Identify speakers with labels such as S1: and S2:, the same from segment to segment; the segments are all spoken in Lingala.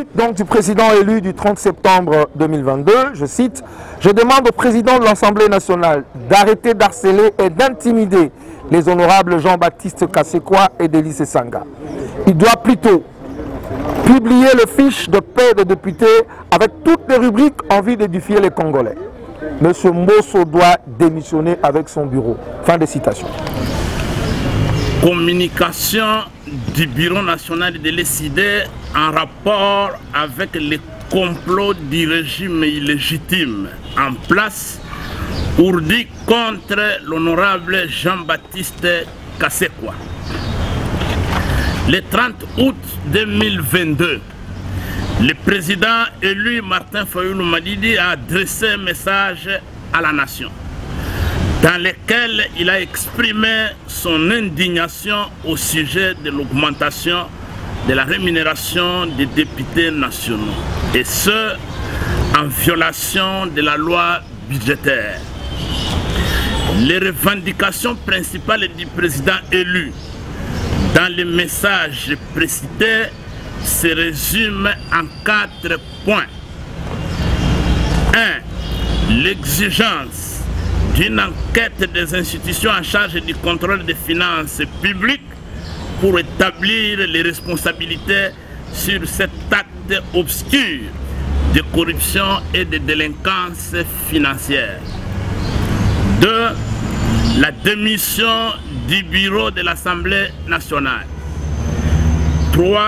S1: suite donc du président élu du 30 septembre 2022, je cite, « Je demande au président de l'Assemblée nationale d'arrêter d'harceler et d'intimider les honorables Jean-Baptiste Kassekwa et Délice Sanga. Il doit plutôt publier le fiche de paie des députés avec toutes les rubriques en vue d'édifier les Congolais. Monsieur Mbosso doit démissionner avec son bureau. » Fin de citation.
S2: Communication du Bureau national de l'ECD en rapport avec les complots du régime illégitime en place ourdi contre l'honorable Jean-Baptiste Kassekwa. Le 30 août 2022, le président élu Martin Fayoulou Madidi a adressé un message à la nation dans lequel il a exprimé son indignation au sujet de l'augmentation de la rémunération des députés nationaux, et ce, en violation de la loi budgétaire. Les revendications principales du président élu dans le message précité se résument en 4 points. 1. L'exigence d'une enquête des institutions en charge du contrôle des finances publiques pour établir les responsabilités sur cet acte obscur de corruption et de délinquance financière. 2. La démission du bureau de l'Assemblée nationale. 3.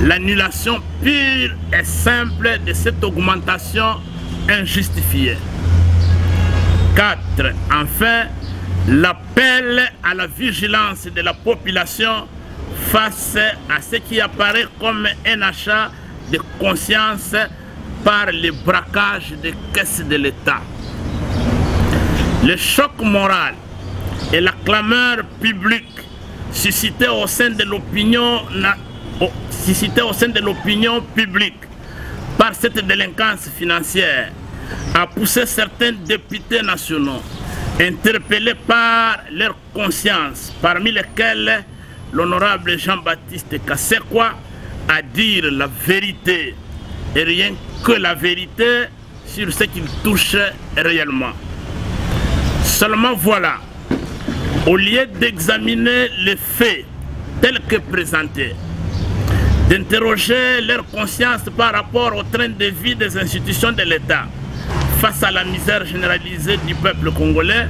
S2: L'annulation pure et simple de cette augmentation injustifiée. 4. Enfin, l'appel à la vigilance de la population face à ce qui apparaît comme un achat de conscience par le braquage des caisses de l'État. Le choc moral et la clameur publique suscités au sein de l'opinion publique par cette délinquance financière a poussé certains députés nationaux interpellés par leur conscience, parmi lesquels l'honorable Jean-Baptiste Kassekwa, à dire la vérité et rien que la vérité sur ce qu'il touche réellement. Seulement voilà, au lieu d'examiner les faits tels que présentés, d'interroger leur conscience par rapport au train de vie des institutions de l'État face à la misère généralisée du peuple congolais,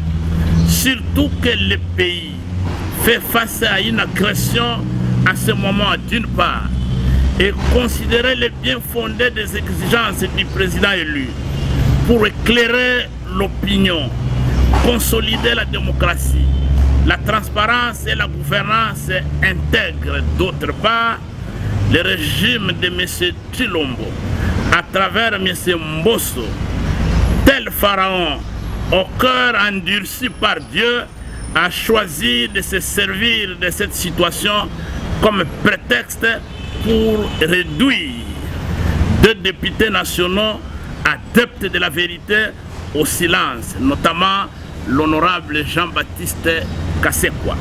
S2: surtout que le pays fait face à une agression à ce moment d'une part, et considérer le bien fondé des exigences du président élu pour éclairer l'opinion, consolider la démocratie, la transparence et la gouvernance intègre d'autre part, le régime de M. Tshilombo, à travers M. Mbosso, tel pharaon au cœur endurci par Dieu, a choisi de se servir de cette situation comme prétexte pour réduire 2 députés nationaux adeptes de la vérité au silence, notamment l'honorable Jean-Baptiste Kassekwa.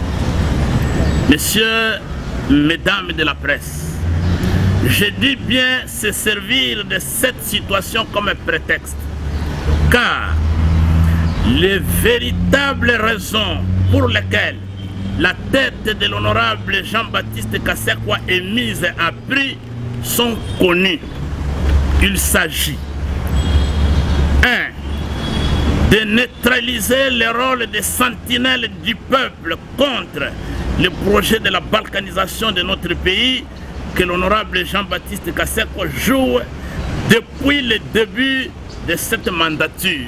S2: Messieurs, mesdames de la presse, je dis bien se servir de cette situation comme prétexte, car les véritables raisons pour lesquelles la tête de l'honorable Jean-Baptiste Kassekwa est mise à prix sont connues. Il s'agit 1. De neutraliser le rôle de sentinelle du peuple contre le projet de la balkanisation de notre pays que l'honorable Jean-Baptiste Kassekwa joue depuis le début de cette mandature,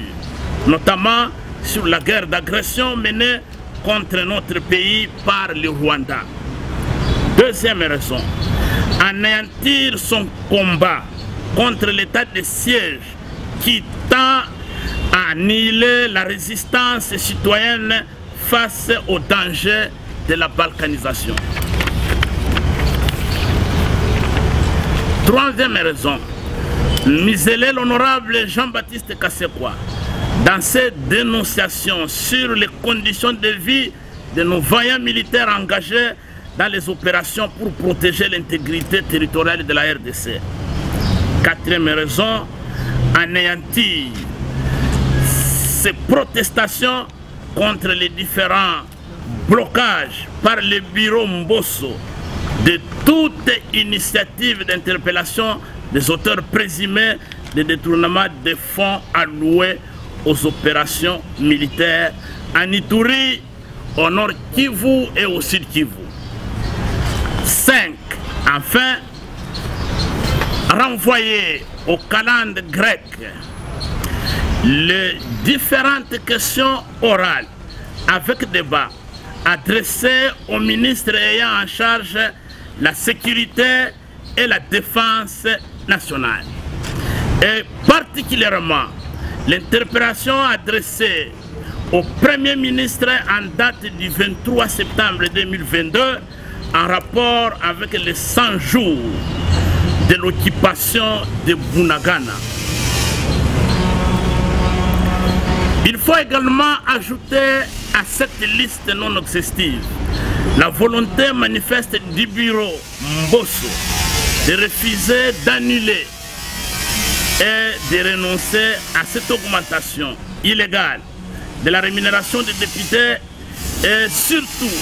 S2: notamment sur la guerre d'agression menée contre notre pays par le Rwanda. Deuxième raison, anéantir son combat contre l'état de siège qui tend à annihiler la résistance citoyenne face aux dangers de la balkanisation. Troisième raison, museler l'honorable Jean-Baptiste Kassekwa dans ses dénonciations sur les conditions de vie de nos vaillants militaires engagés dans les opérations pour protéger l'intégrité territoriale de la RDC. Quatrième raison, anéantir ces protestations contre les différents blocages par le bureau Mbosso de toute initiative d'interpellation des auteurs présumés de détournement des fonds alloués aux opérations militaires en Ituri, au nord Kivu et au sud Kivu. 5. Enfin, renvoyer au calendrier grec les différentes questions orales avec débat adressées aux ministres ayant en charge la sécurité et la défense nationale. Et particulièrement l'interpellation adressée au Premier ministre en date du 23 septembre 2022 en rapport avec les 100 jours de l'occupation de Bunagana. Il faut également ajouter à cette liste non exhaustive la volonté manifeste du bureau Mbosso de refuser d'annuler et de renoncer à cette augmentation illégale de la rémunération des députés et surtout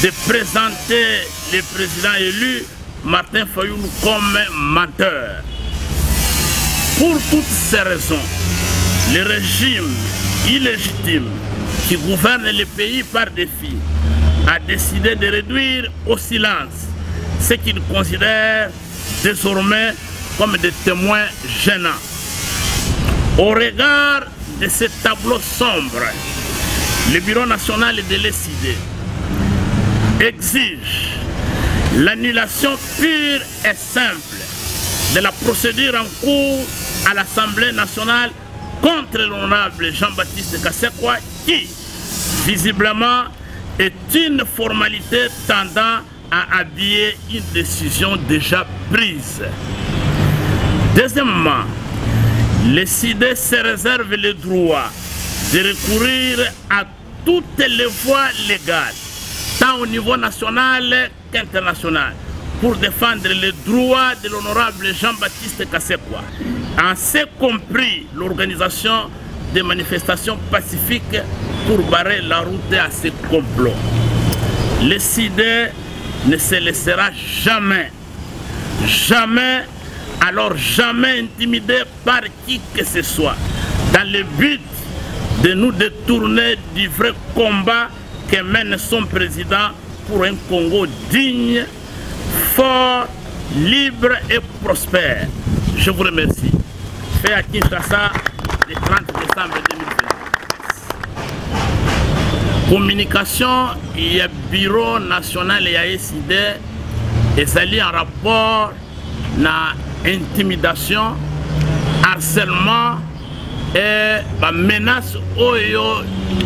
S2: de présenter le président élu Martin Fayoulou comme menteur. Pour toutes ces raisons, le régime illégitime qui gouverne le pays par défi a décidé de réduire au silence ce qu'il considère désormais comme des témoins gênants. Au regard de ce tableau sombre, le Bureau national de l'ECID exige l'annulation pure et simple de la procédure en cours à l'Assemblée nationale contre l'honorable Jean-Baptiste Kassekwa qui, visiblement, est une formalité tendant à habiller une décision déjà prise. Deuxièmement, le CID se réserve le droit de recourir à toutes les voies légales, tant au niveau national qu'international, pour défendre les droits de l'honorable Jean-Baptiste Kassekwa, en ce compris l'organisation des manifestations pacifiques pour barrer la route à ces complots. Le CID ne se laissera jamais, alors jamais intimidé par qui que ce soit, dans le but de nous détourner du vrai combat que mène son président pour un Congo digne, fort, libre et prospère. Je vous remercie. Fait à Kinshasa le 30 décembre 2020. Communication, il y a bureau national et ASID et ça lie en rapport na intimidation, harcèlement et la menace au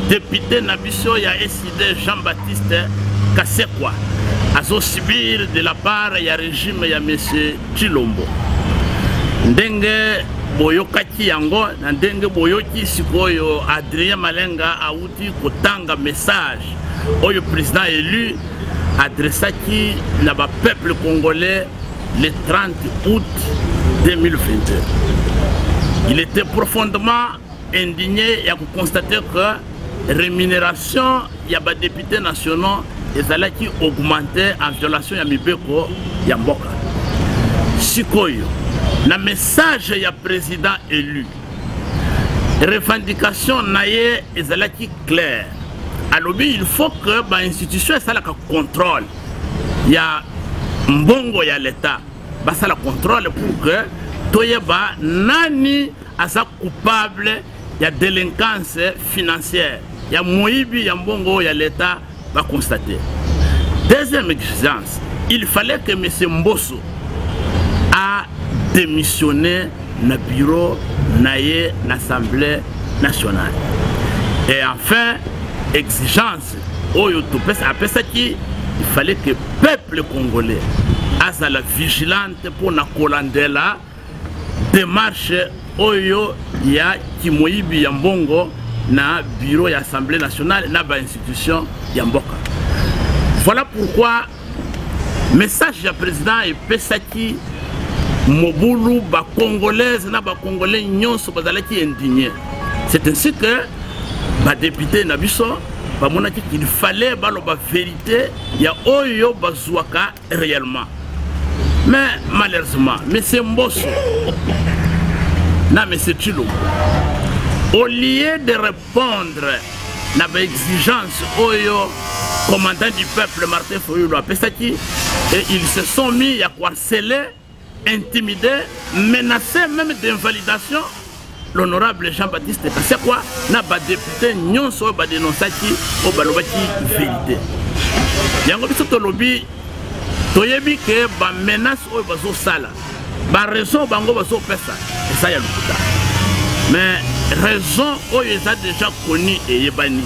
S2: député Nabiso ya ASID Jean-Baptiste Kassekwa à subir de la part du régime ya M. Chilombo. Ndenge boyokaki yango na ndenge boyoki sikoyo Adrien Malenga auti kotanga message oyo président élu adressaki na ba peuple congolais le 30 août 2022. Il était profondément indigné et a constaté que rémunération ya ba députés nationaux ezalaki augmenté en violation ya mibeko ya mboka. Sikoyo na message ya président élu, revendication naye ezalaki clair. Alors il faut que ba institution esala ka contrôle ya mbongo ya l'état, ba sala contrôle pour que toyeba nani asa coupable ya délinquance financière, ya moyibi ya mbongo ya l'état va constater. Deuxième exigence, il fallait que M. Mbosso a démissionné le bureau naïe l'Assemblée nationale. Et enfin, exigence, il fallait que le peuple congolais ait la vigilante pour la colandela démarche oyo ya kimoyibi ya mbongo na bureau ya Assemblée nationale na ba institution ya mboka. Voilà pourquoi message du président et pesaki Mobulu ba congolaise na ba congolais nyonso bazalaki indigné. C'est ainsi que ba député na biso ba monaki qu'il fallait ba lo ba vérité ya oyo bazwaka réellement. Mais malheureusement, monsieur Mbosso na monsieur Tshilombo, au lieu de répondre à l'exigence oyo commandant du peuple Martin Fayulu Apesaki, et ils se sont mis à harceler, intimider, menacer même d'invalidation l'honorable Jean-Baptiste Kasekwa na ba député nyonso ba dénonçaki au balobaki vérité. Yango biso to lobby toyebi ke ba menace oyo bazo sala ba raison bango bazo pesa ça ya lukuta. Mais raison oyo eza déjà connu et yebani.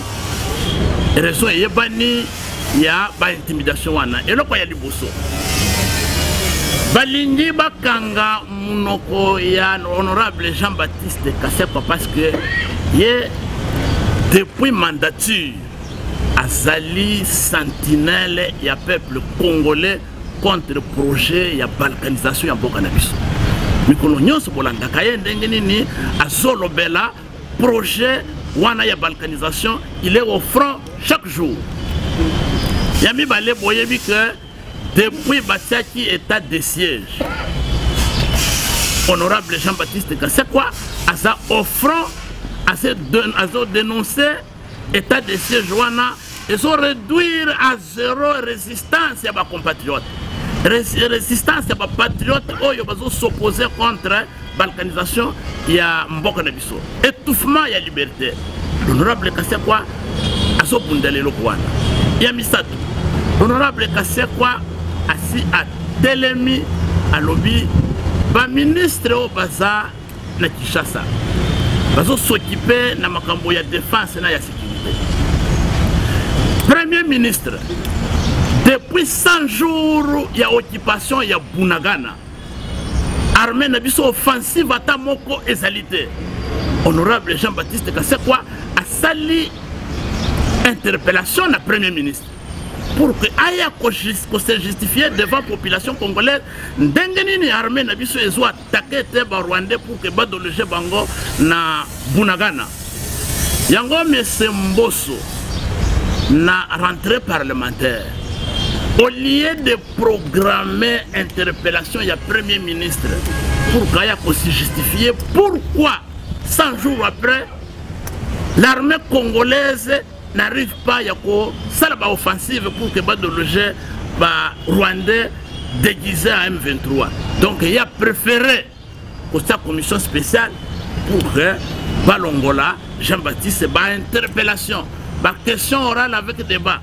S2: Raison yebani ya ba intimidation wana eloko ya liboso. Balingi bakanga munoko ya honorable Jean-Baptiste Kasekwa parce que ye depuis mandature azali sentinelle ya peuple congolais contre le projet ya balkanisation ya mboka na biso. Mikolo nyonso bolandaka ye ndenge nini azolobela projet wana ya balkanisation, il est au front chaque jour. Yami bale boyebi que depuis Batiaki état de siège, honorable Jean-Baptiste Kasekwa a offrant à se dénoncer état de siège wana et se réduire à zéro résistance à ma compatriote. Résistance à ma patriote oyo bazo s'opposer contre balkanisation ya mboka na biso. Étouffement ya liberté. L'honorable Kasekwa a so bundele lokwana. Ya misatu. L'honorable Kasekwa asi a telemi à lobby ba ministre au baza na Kinshasa. Bazo s'occuper na makambo ya défense na ya sécurité. Premier ministre, depuis 100 jours il y a occupation, il y a Bunagana. Armée na biso offensive ata moko ezalité. Honorable Jean-Baptiste Kasekwa a sali interpellation na premier ministre pour que aya se justifier devant la population congolaise ndenge nini armée na biso ezo attaquer te ba Rwandais pour que ba dologer bango na Bunagana. Yango monsieur Mbosso na rentrée parlementaire, au lieu de programmer interpellation, il y a premier ministre pour qu'il se justifier pourquoi 100 jours après l'armée congolaise n'arrive pas à faire une offensive pour que les loger Rwandais déguisés à M23. Donc il a préféré que sa commission spéciale pour que Balongola, Jean-Baptiste, interpellation, question orale avec débat.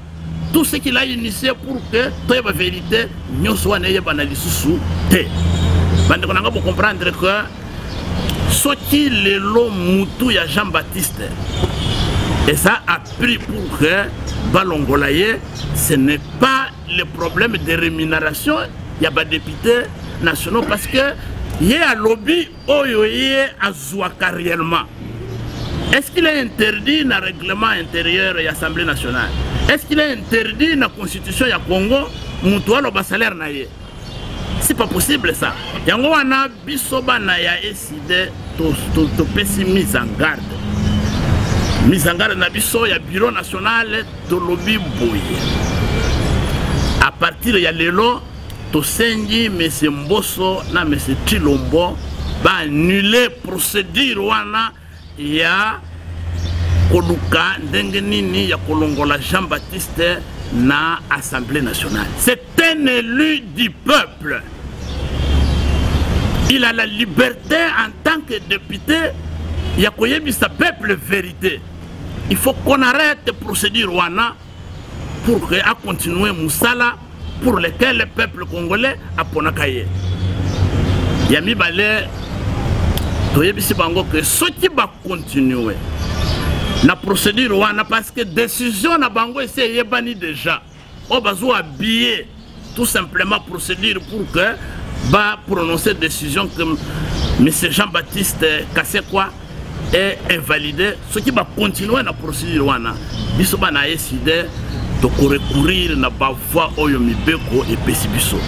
S2: Tout ce qu'il a initié pour que la vérité ne soit pas sous thé. Vous comprendre que ce qui est le moutou ya Jean-Baptiste, et ça a pris pour que Balongolaye, ce n'est pas le problème de rémunération, il y a des députés nationaux parce que il y a un lobby à Zouaka réellement. Est-ce qu'il est interdit dans le règlement intérieur de l'Assemblée nationale? Est-ce qu'il est interdit dans la constitution du Congo? Moutoualo ba salaire naie. C'est pas possible ça. Yango wana bisoba na ya décidé to pesi mise en garde. Mise en garde na biso ya bureau national de lobby boy. À partir ya lelo to sengi M. Mbosso na M. Tshilombo ba annuler procédure wana ya koluka ndenge nini ya kolongola Jean-Baptiste na Assemblée nationale. C'est un élu du peuple. Il a la liberté en tant que député. Il y a sa peuple vérité. Il faut qu'on arrête de procédure wana pour que a continuer Moussala pour lequel le peuple congolais a ponakaye. Yami balé toyebisi bango que ce qui va continuer la procédure wana parce que décision na bango c'est yebani déjà. On va habiller tout simplement procédure pour que va prononcer décision que M. Jean-Baptiste Kasekwa est invalidé. Ce qui va continuer la procédure wana biso bana décidé de recourir na ba voix oyo mibeko et pesibiso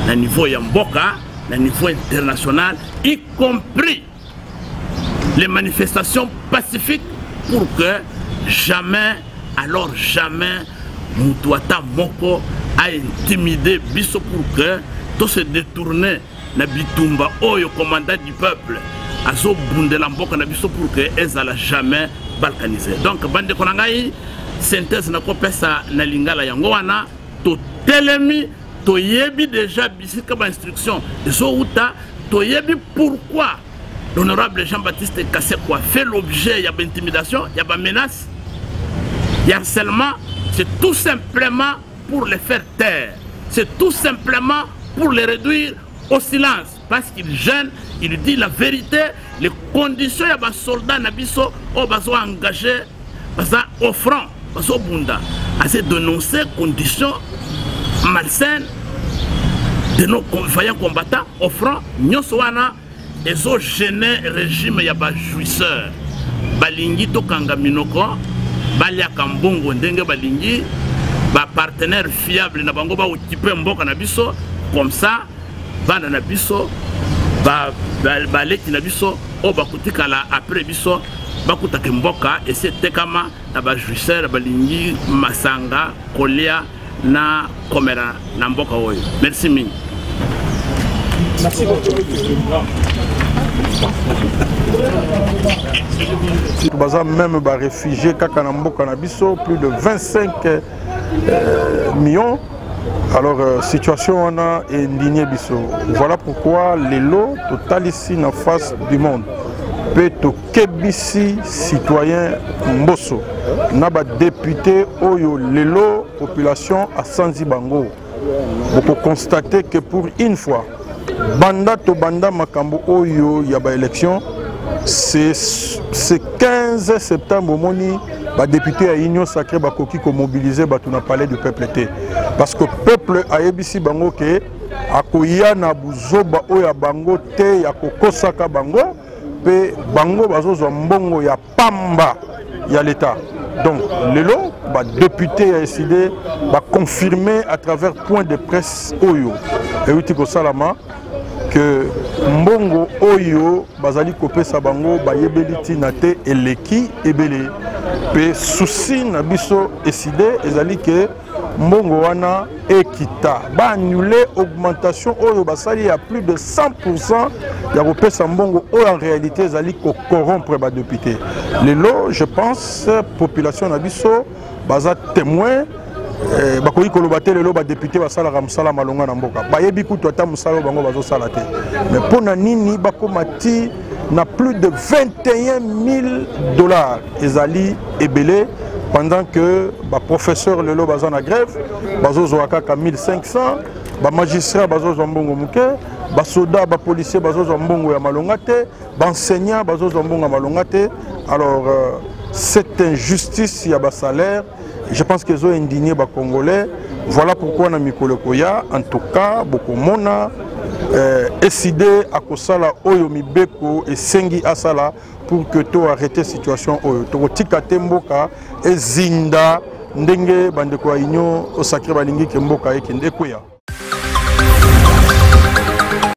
S2: na niveau ya mboka au niveau international, y compris les manifestations pacifiques, pour que jamais, alors jamais, Moutouata Moko a intimidé Bisso pour que tout se détourne na bitumba oyo commandant du peuple azo bundela mboka na biso pour que ezala jamais balkanisé. Donc bande konangai synthèse na kopesa na lingala yango wana to telemi to yebi déjà bisika ba instruction zo uta to yebi pourquoi l'honorable Jean-Baptiste Kassekwa fait l'objet ya intimidation, ya ba menace, ya harcèlement. C'est tout simplement pour les faire taire. C'est tout simplement pour les réduire au silence. Parce qu'il gêne, il dit la vérité, les conditions de les soldats nabiso ont engagé, offrant, à se dénoncer conditions malsaines de nos vaillants combattants, offrant, nous sommes et ont gêné le régime de jouisseurs. Balingi to kangaminoko, Balia Kambongo ndenge balingi, ba partenaire fiable na bango ba occupé mboka na biso, comme ça bana na biso ba leki na biso o bakutika la après biso bakutaka mboka et c'est kama na ba jouisseur balingi masanga kolia na komera na mboka oyo. Merci mingi.
S3: Merci beaucoup. Même les réfugiés Kakanambo Kanabiso, plus de 25 millions. Alors, situation on a indigné Bisso. Voilà pourquoi les lots total ici en face du monde. Peut to kebisi citoyen Mbosso. Naba député Oyo Lelo population à Sanzibango. Vous pouvez constater que pour une fois, Banda to Banda Makambo Oyo Yaba élection, c'est 15 septembre moni ba député à Union Sacrée Bakoki ko mobiliser batuna palais du peuple été. Parce que peuple a ebisi bango ke akoya na buzoba oya bango te ya kokosaka bango pe bango bazozo mbongo ya pamba ya l'état. Donc lelo ba député a décidé ba confirmer à travers point de presse oyo et utiko salama que mbongo oyo bazali kopesa bango bayebeli tina te eleki ebele pe souci na biso décidé ezali que mbongo wana ekita ba annuler augmentation oyo basali à plus de 100% ya kopesa mbongo oyo en réalité ezali ko corrompre ba député. Lelo je pense population na biso baza témoin bakoki kolobate lelo ba député basala ramsala malonga na mboka bayebi kutu ata musala bango bazo sala te mais pona nini bakomati na plus de 21 000 $ ezali ebele pendant que ba professeur lelo baza na grève bazo zoaka ka 1500 ba magistrat bazo zombongo muke ba soda ba policier bazo zombongo ya malonga te ba enseignant bazo zombongo ya malonga te. Alors cette injustice ya ba salaire, je pense qu'ils ont indigné les Congolais. Voilà pourquoi on a mis Koya. En tout cas, beaucoup de monde décidé à Kosala Oyo Mibeko et Sengi Asala pour que tu arrêtes la situation Oyo. Tu tika temboka et zinda ndenge bandeko union au sacré balingi kemboka et kindekoya.